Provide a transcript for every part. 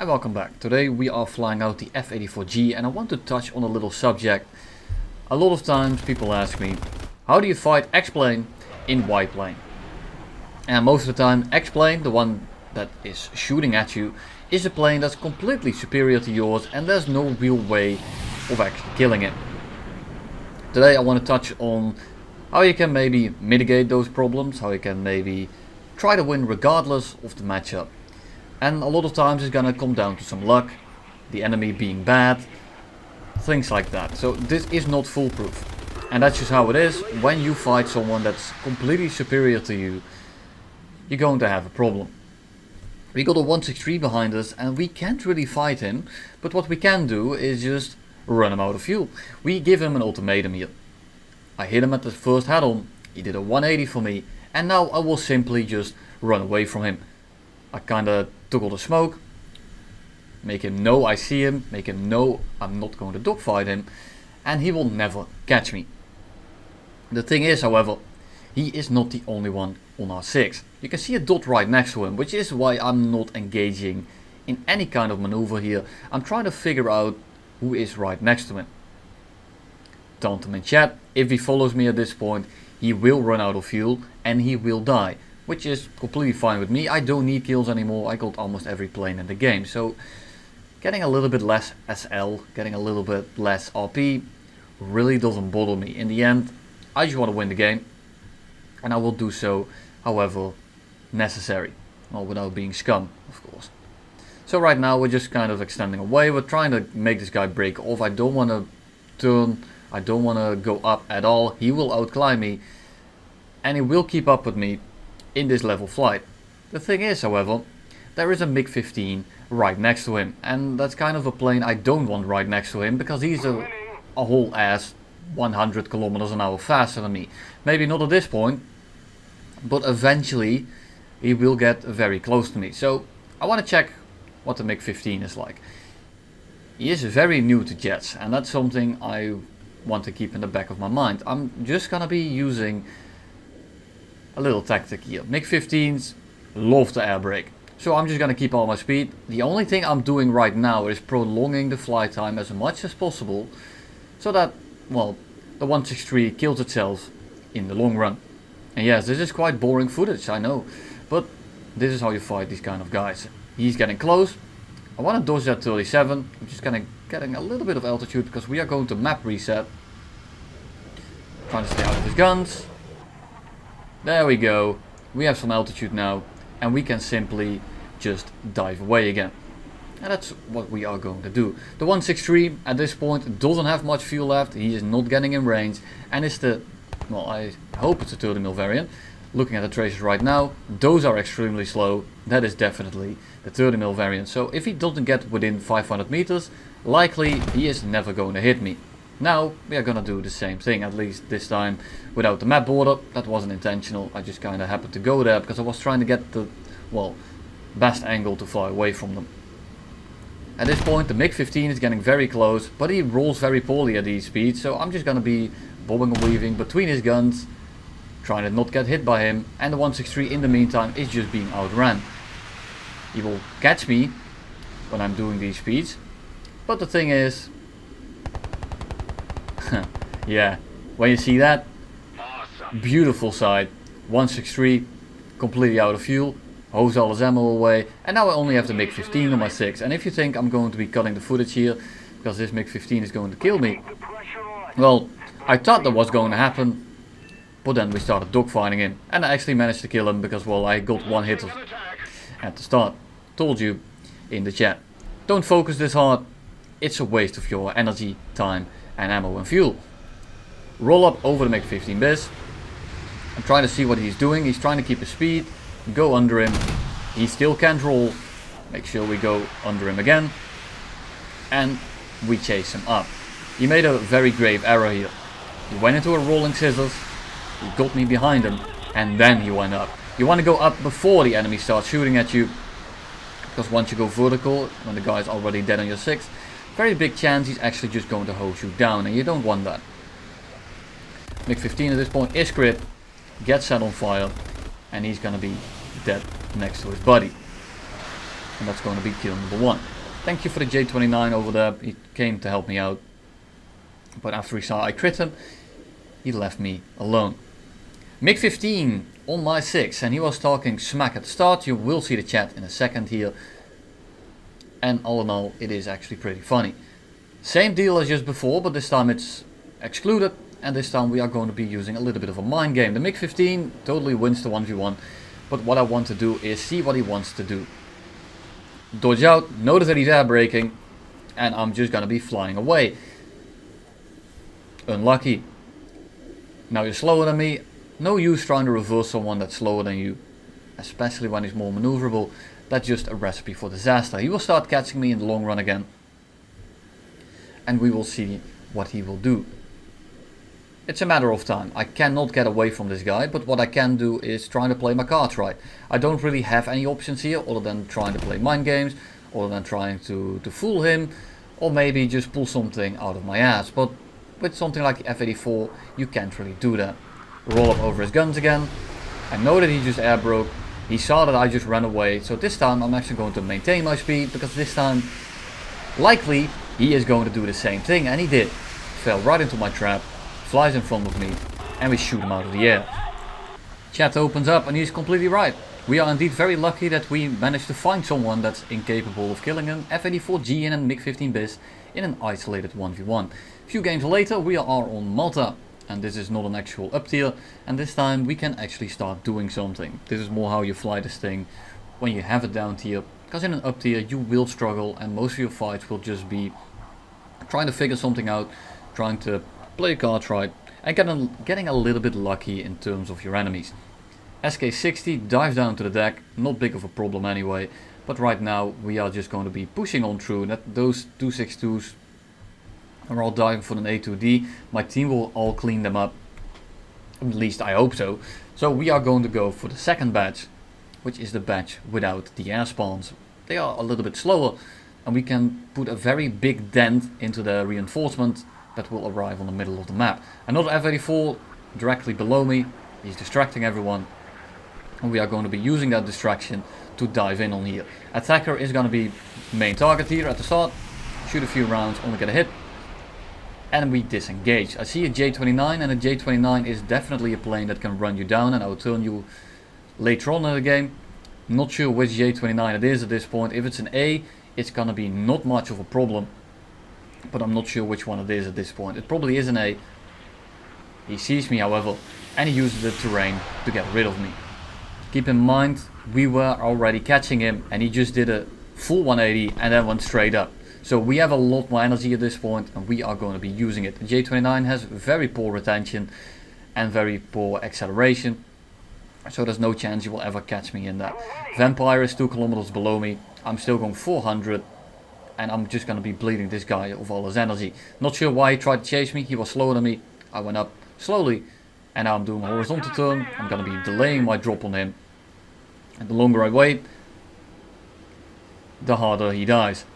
And welcome back. Today we are flying out the F-84G and I want to touch on a little subject. A lot of times people ask me, how do you fight X-plane in Y-plane? And most of the time X-plane, the one that is shooting at you, is a plane that's completely superior to yours and there's no real way of actually killing it. Today I want to touch on how you can maybe mitigate those problems, how you can maybe try to win regardless of the matchup. And a lot of times it's gonna come down to some luck, the enemy being bad, things like that. So this is not foolproof. And that's just how it is. When you fight someone that's completely superior to you, you're going to have a problem. We got a 163 behind us and we can't really fight him. But what we can do is just run him out of fuel. We give him an ultimatum here. I hit him at the first head-on, he did a 180 for me. And now I will simply just run away from him. I kinda took all the smoke, make him know I see him, make him know I'm not going to dogfight him, and he will never catch me. The thing is, however, he is not the only one on R6. You can see a dot right next to him, which is why I'm not engaging in any kind of maneuver here. I'm trying to figure out who is right next to him. Taunt him in chat. If he follows me at this point, he will run out of fuel and he will die. Which is completely fine with me. I don't need kills anymore. I got almost every plane in the game. So getting a little bit less SL, getting a little bit less RP really doesn't bother me. In the end, I just want to win the game. And I will do so however necessary. Well, without being scum, of course. So right now we're just kind of extending away. We're trying to make this guy break off. I don't want to turn. I don't want to go up at all. He will outclimb me. And he will keep up with me in this level flight. The thing is, however, there is a MiG-15 right next to him, and that's kind of a plane I don't want right next to him because he's a whole ass 100 kilometers an hour faster than me. Maybe not at this point, but eventually he will get very close to me. So I want to check what the MiG-15 is like. He is very new to jets, and that's something I want to keep in the back of my mind. I'm just gonna be using a little tactic here. MiG-15s love to air brake. So I'm just gonna keep all my speed. The only thing I'm doing right now is prolonging the flight time as much as possible. So that, well, the 163 kills itself in the long run. And yes, this is quite boring footage, I know. But this is how you fight these kind of guys. He's getting close. I want to dodge that 37. I'm just getting a little bit of altitude because we are going to map reset. Trying to stay out of his guns. There we go, we have some altitude now and we can simply just dive away again. And that's what we are going to do. The 163 at this point doesn't have much fuel left, he is not getting in range and it's the, well, I hope it's a 30mm variant. Looking at the traces right now, those are extremely slow. That is definitely the 30mm variant. So if he doesn't get within 500 meters, likely he is never going to hit me. Now we are gonna do the same thing, at least this time without the map border. That wasn't intentional, I just kinda happened to go there because I was trying to get the, well, best angle to fly away from them. At this point the MiG-15 is getting very close, but he rolls very poorly at these speeds, so I'm just gonna be bobbing and weaving between his guns, trying to not get hit by him, and the 163 in the meantime is just being outran. He will catch me when I'm doing these speeds, but the thing is, yeah, when you see that, beautiful sight, 163 completely out of fuel, hose all his ammo away, and now I only have the MiG-15 on my 6. And if you think I'm going to be cutting the footage here because this MiG-15 is going to kill me, well, I thought that was going to happen, but then we started dogfighting him and I actually managed to kill him because, well, I got one hit at the start. Told you in the chat, don't focus this hard, it's a waste of your energy, time and ammo and fuel. Roll up over the MiG-15 bis. I'm trying to see what he's doing. He's trying to keep his speed. Go under him. He still can't roll. Make sure we go under him again. And we chase him up. He made a very grave error here. He went into a rolling scissors. He got me behind him. And then he went up. You want to go up before the enemy starts shooting at you. Because once you go vertical, when the guy's already dead on your 6, very big chance he's actually just going to hose you down, and you don't want that. MiG-15 at this point is crit, gets set on fire, and he's gonna be dead next to his buddy. And that's going to be kill number 1. Thank you for the J29 over there, he came to help me out. But after he saw I crit him, he left me alone. MiG-15 on my 6, and he was talking smack at the start. You will see the chat in a second here. And all in all, it is actually pretty funny. Same deal as just before, but this time it's excluded. And this time we are going to be using a little bit of a mind game. The MiG-15 totally wins the 1v1. But what I want to do is see what he wants to do. Dodge out, notice that he's air braking. And I'm just going to be flying away. Unlucky. Now you're slower than me. No use trying to reverse someone that's slower than you. Especially when he's more maneuverable. That's just a recipe for disaster. He will start catching me in the long run again. And we will see what he will do. It's a matter of time. I cannot get away from this guy, but what I can do is trying to play my cards right. I don't really have any options here other than trying to play mind games, other than trying to fool him, or maybe just pull something out of my ass. But with something like the F-84, you can't really do that. Roll up over his guns again. I know that he just air broke. He saw that I just ran away, so this time I'm actually going to maintain my speed, because this time, likely, he is going to do the same thing, and he did. Fell right into my trap. Flies in front of me, and we shoot him out of the air. Chat opens up, and he's completely right. We are indeed very lucky that we managed to find someone that's incapable of killing an F-84G and a MiG-15 bis in an isolated 1v1. A few games later we are on Malta, and this is not an actual up tier, and this time we can actually start doing something. This is more how you fly this thing when you have a down tier, because in an up tier you will struggle, and most of your fights will just be trying to figure something out, trying to play cards right, and getting a little bit lucky in terms of your enemies. SK60 dives down to the deck, not big of a problem anyway, but right now we are just going to be pushing on through. That those 262s are all diving for an A2D. My team will all clean them up, at least I hope so. So we are going to go for the second batch, which is the batch without the air spawns. They are a little bit slower, and we can put a very big dent into the reinforcement that will arrive on the middle of the map. Another F-84 directly below me. He's distracting everyone, and we are going to be using that distraction to dive in on here. Attacker is going to be main target here at the start. Shoot a few rounds, only get a hit, and we disengage. I see a J29, and a J29 is definitely a plane that can run you down, and I will turn you later on in the game. Not sure which J29 it is at this point. If it's an A, it's going to be not much of a problem. But I'm not sure which one it is at this point. It probably is an A. He sees me, however, and he uses the terrain to get rid of me. Keep in mind, we were already catching him, and he just did a full 180 and then went straight up. So we have a lot more energy at this point, and we are going to be using it. The J29 has very poor retention and very poor acceleration, so there's no chance you will ever catch me in that. Vampire is 2 kilometers below me. I'm still going 400. And I'm just going to be bleeding this guy of all his energy. Not sure why he tried to chase me. He was slower than me. I went up slowly. And now I'm doing a horizontal turn. I'm going to be delaying my drop on him. And the longer I wait, the harder he dies.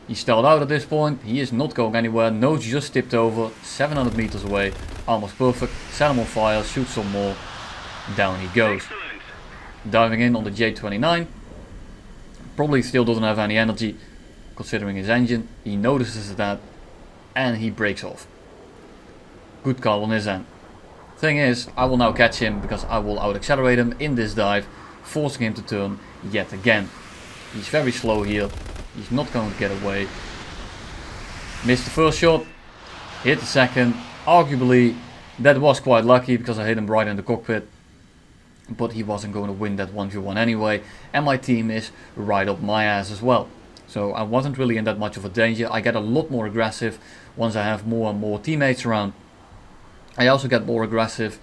He stalled out at this point. He is not going anywhere. Nose just tipped over. 700 meters away. Almost perfect. Set him on fire. Shoot some more. Down he goes. Diving in on the J29. Probably still doesn't have any energy. Considering his engine, he notices that, and he breaks off. Good call on his end. Thing is, I will now catch him because I will out accelerate him in this dive, forcing him to turn yet again. He's very slow here. He's not going to get away. Missed the first shot, hit the second. Arguably, that was quite lucky because I hit him right in the cockpit. But he wasn't going to win that 1v1 anyway, and my team is right up my ass as well. So I wasn't really in that much of a danger. I get a lot more aggressive once I have more and more teammates around. I also get more aggressive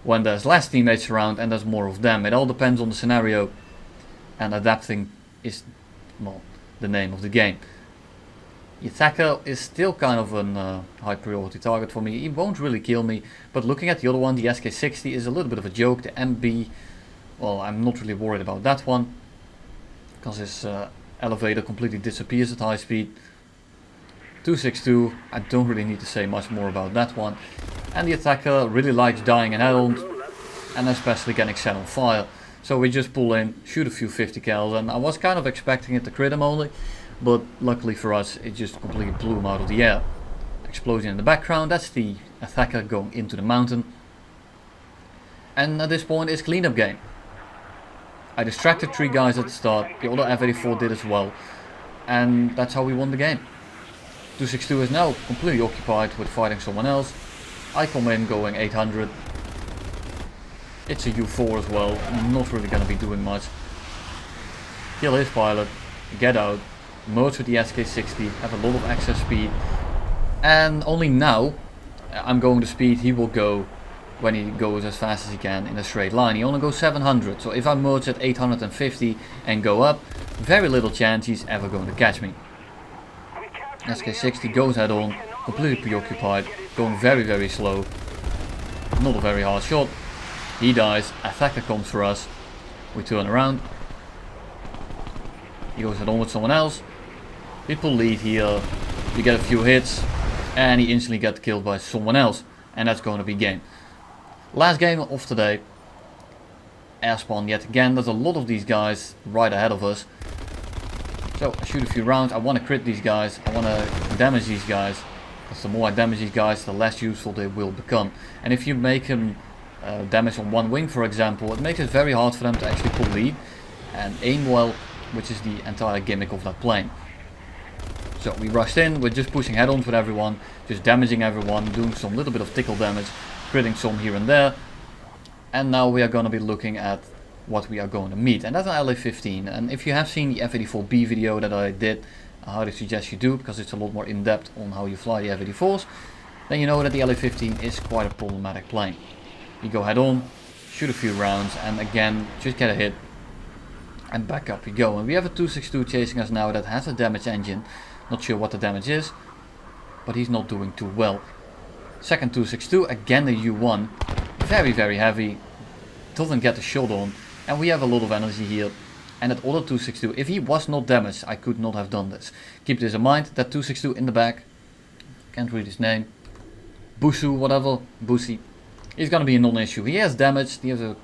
when there's less teammates around and there's more of them. It all depends on the scenario, and adapting is, well, the name of the game. The attacker is still kind of a high priority target for me. He won't really kill me, but looking at the other one, the SK60 is a little bit of a joke. The MB, well, I'm not really worried about that one, because his elevator completely disappears at high speed. 262, I don't really need to say much more about that one. And the attacker really likes dying in head-on, and especially getting set on fire. So we just pull in, shoot a few 50 cals, and I was kind of expecting it to crit him only, but luckily for us it just completely blew him out of the air. Explosion in the background, that's the attacker going into the mountain. And at this point it's cleanup game. I distracted 3 guys at the start, the other F-84 did as well, and that's how we won the game. 262 is now completely occupied with fighting someone else. I come in going 800. It's a U4 as well, not really going to be doing much. Kill his pilot, get out, merge with the SK-60, have a lot of excess speed. And only now I'm going the speed he will go when he goes as fast as he can in a straight line. He only goes 700, so if I merge at 850 and go up, very little chance he's ever going to catch me. SK-60 goes head on, completely preoccupied, going very slow. Not a very hard shot. He dies, attacker comes for us. We turn around. He goes head on with someone else. We pull lead here. We get a few hits and he instantly gets killed by someone else. And that's going to be game. Last game of today. Air spawn yet again. There's a lot of these guys right ahead of us. So I shoot a few rounds. I want to crit these guys. I want to damage these guys. Because the more I damage these guys, the less useful they will become. And if you make them damage on one wing, for example, it makes it very hard for them to actually pull lead and aim well, which is the entire gimmick of that plane. So we rushed in. We're just pushing head-ons with everyone, just damaging everyone, doing some little bit of tickle damage, critting some here and there. And now we are going to be looking at what we are going to meet, and that's an LA-15. And if you have seen the F-84B video that I did, I highly suggest you do, because it's a lot more in-depth on how you fly the F-84s, then you know that the LA-15 is quite a problematic plane. You go head on, shoot a few rounds, and again just get a hit and back up you go. And we have a 262 chasing us now that has a damaged engine. Not sure what the damage is, but he's not doing too well. Second 262, again the U1, very heavy, doesn't get the shot on, and we have a lot of energy here. And that other 262, if he was not damaged, I could not have done this. Keep this in mind, that 262 in the back, can't read his name, Busu, whatever, Busi, he's gonna be a non-issue. He has damage, he has a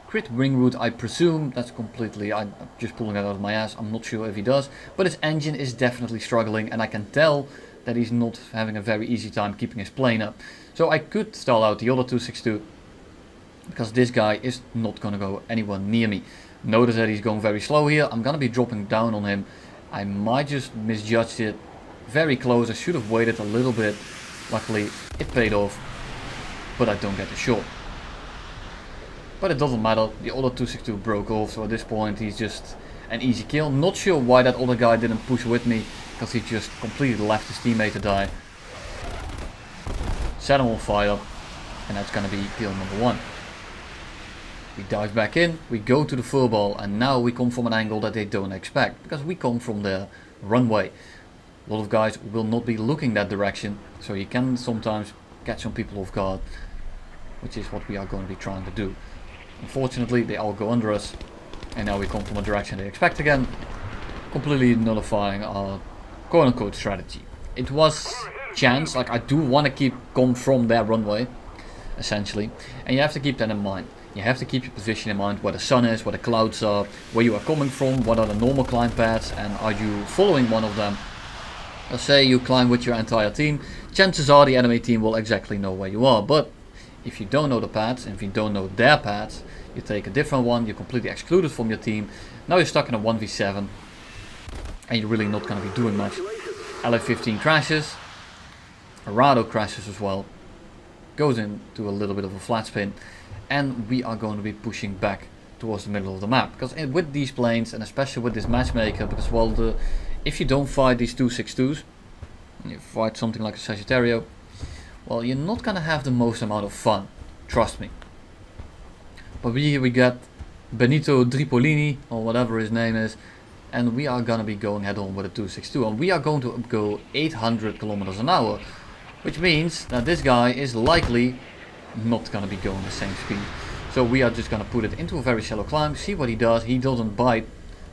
crit wing root, I presume. That's completely, I'm just pulling it out of my ass, I'm not sure if he does, but his engine is definitely struggling, and I can tell that he's not having a very easy time keeping his plane up. So I could stall out the other 262, because this guy is not gonna go anywhere near me. Notice that he's going very slow here. I'm gonna be dropping down on him. I might just misjudged it. Very close, I should have waited a little bit. Luckily it paid off, but I don't get the shot. But it doesn't matter, the other 262 broke off, so at this point he's just an easy kill. Not sure why that other guy didn't push with me, because he just completely left his teammate to die. Set him on fire, and that's gonna be kill number 1. We dive back in, we go to the furball, and now we come from an angle that they don't expect, because we come from the runway. A lot of guys will not be looking that direction, so you can sometimes catch some people off guard, which is what we are going to be trying to do. Unfortunately, they all go under us, and now we come from a direction they expect again, completely nullifying our quote-unquote strategy. It was chance, like I do want to come from their runway, essentially, and you have to keep that in mind. You have to keep your position in mind, where the sun is, where the clouds are, where you are coming from, what are the normal climb paths, and are you following one of them. Let's say you climb with your entire team, chances are the enemy team will exactly know where you are, but if you don't know the paths, and if you don't know their paths, you take a different one, you're completely excluded from your team, now you're stuck in a 1v7, and you're really not going to be doing much. LA-15 crashes, Arado crashes as well, goes into a little bit of a flat spin, and we are going to be pushing back towards the middle of the map, because with these planes, and especially with this matchmaker, because well, if you don't fight these 262s, you fight something like a Sagittario, well, you're not gonna have the most amount of fun, trust me. But here we got Benito Tripolini, or whatever his name is, and we are gonna be going head on with a 262, and we are going to go 800 kilometers an hour, which means that this guy is likely not gonna be going the same speed. So we are just gonna put it into a very shallow climb, see what he does. He doesn't bite,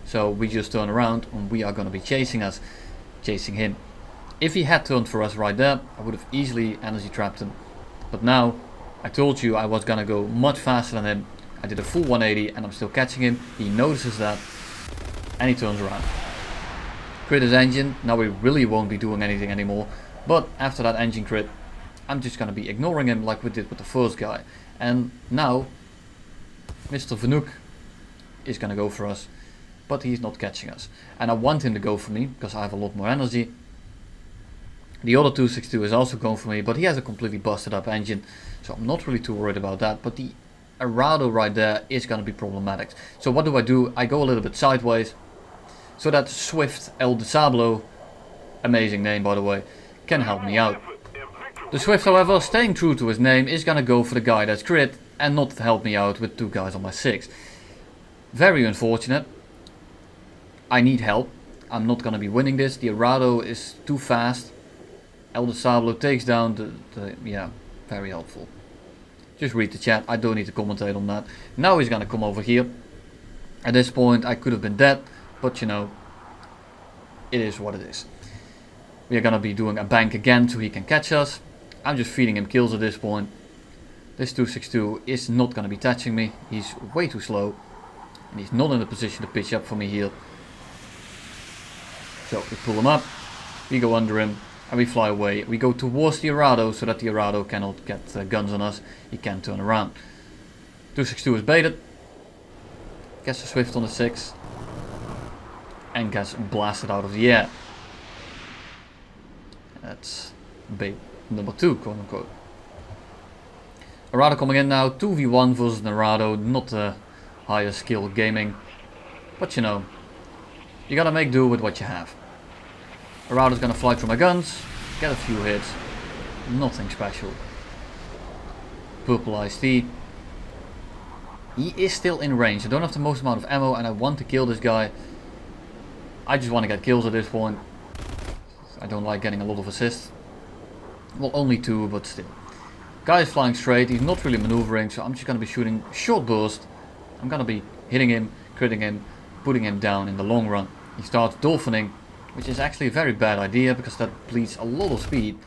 so we just turn around, and we are gonna be chasing him. If he had turned for us right there, I would have easily energy trapped him. But now, I told you I was gonna go much faster than him, I did a full 180 and I'm still catching him. He notices that and he turns around. Crit his engine. Now we really won't be doing anything anymore. But after that engine crit, I'm just going to be ignoring him like we did with the first guy. And now Mr. Vanook is going to go for us. But he's not catching us. And I want him to go for me because I have a lot more energy. The other 262 is also going for me, but he has a completely busted up engine. So I'm not really too worried about that. But the Arado right there is going to be problematic. So what do? I go a little bit sideways. So that Swift El Disablo, amazing name by the way, can help me out. The Swift, however, staying true to his name, is gonna go for the guy that's crit and not help me out with 2 guys on my 6. Very unfortunate. I need help. I'm not gonna be winning this. The Arado is too fast. El Disablo takes down yeah, very helpful. Just read the chat, I don't need to commentate on that. Now he's gonna come over here. At this point I could have been dead. But you know, it is what it is. We are gonna be doing a bank again so he can catch us. I'm just feeding him kills at this point. This 262 is not gonna be touching me. He's way too slow. And he's not in a position to pitch up for me here. So we pull him up. We go under him. And we fly away. We go towards the Arado so that the Arado cannot get guns on us. He can turn around. 262 is baited. Gets the Swift on the 6. And gets blasted out of the air. That's bait number 2, quote unquote. Arado coming in now, 2v1 versus Arado, not the highest skill gaming. But you know, you gotta make do with what you have. Arado's gonna fly through my guns, get a few hits, nothing special. Purple iced tea. He is still in range, I don't have the most amount of ammo and I want to kill this guy. I just want to get kills at this point. I don't like getting a lot of assists. Well, only 2, but still. Guy is flying straight, he's not really maneuvering, so I'm just going to be shooting short burst. I'm going to be hitting him, critting him, putting him down in the long run. He starts dolphining, which is actually a very bad idea because that bleeds a lot of speed.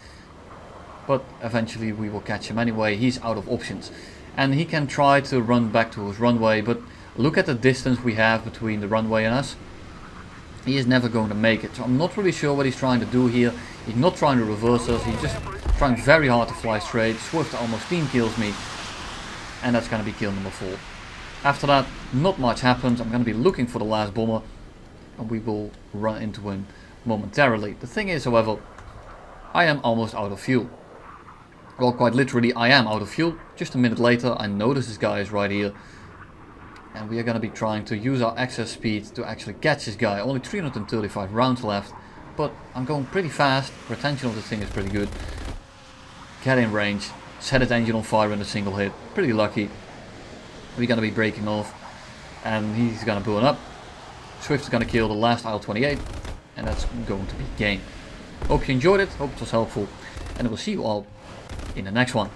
But eventually we will catch him anyway, he's out of options. And he can try to run back to his runway, but look at the distance we have between the runway and us. He is never going to make it, so I'm not really sure what he's trying to do here. He's not trying to reverse us, he's just trying very hard to fly straight. Swift almost team kills me, and that's going to be kill number 4. After that, not much happens. I'm going to be looking for the last bomber, and we will run into him momentarily. The thing is, however, I am almost out of fuel. Well, quite literally, I am out of fuel. Just a minute later, I notice this guy is right here. And we are going to be trying to use our excess speed to actually catch this guy. Only 335 rounds left, but I'm going pretty fast. Retention of the thing is pretty good. Get in range, set its engine on fire in a single hit. Pretty lucky. We're going to be breaking off, and he's going to burn up. Swift is going to kill the last IL-28, and that's going to be game. Hope you enjoyed it, hope it was helpful, and I will see you all in the next one.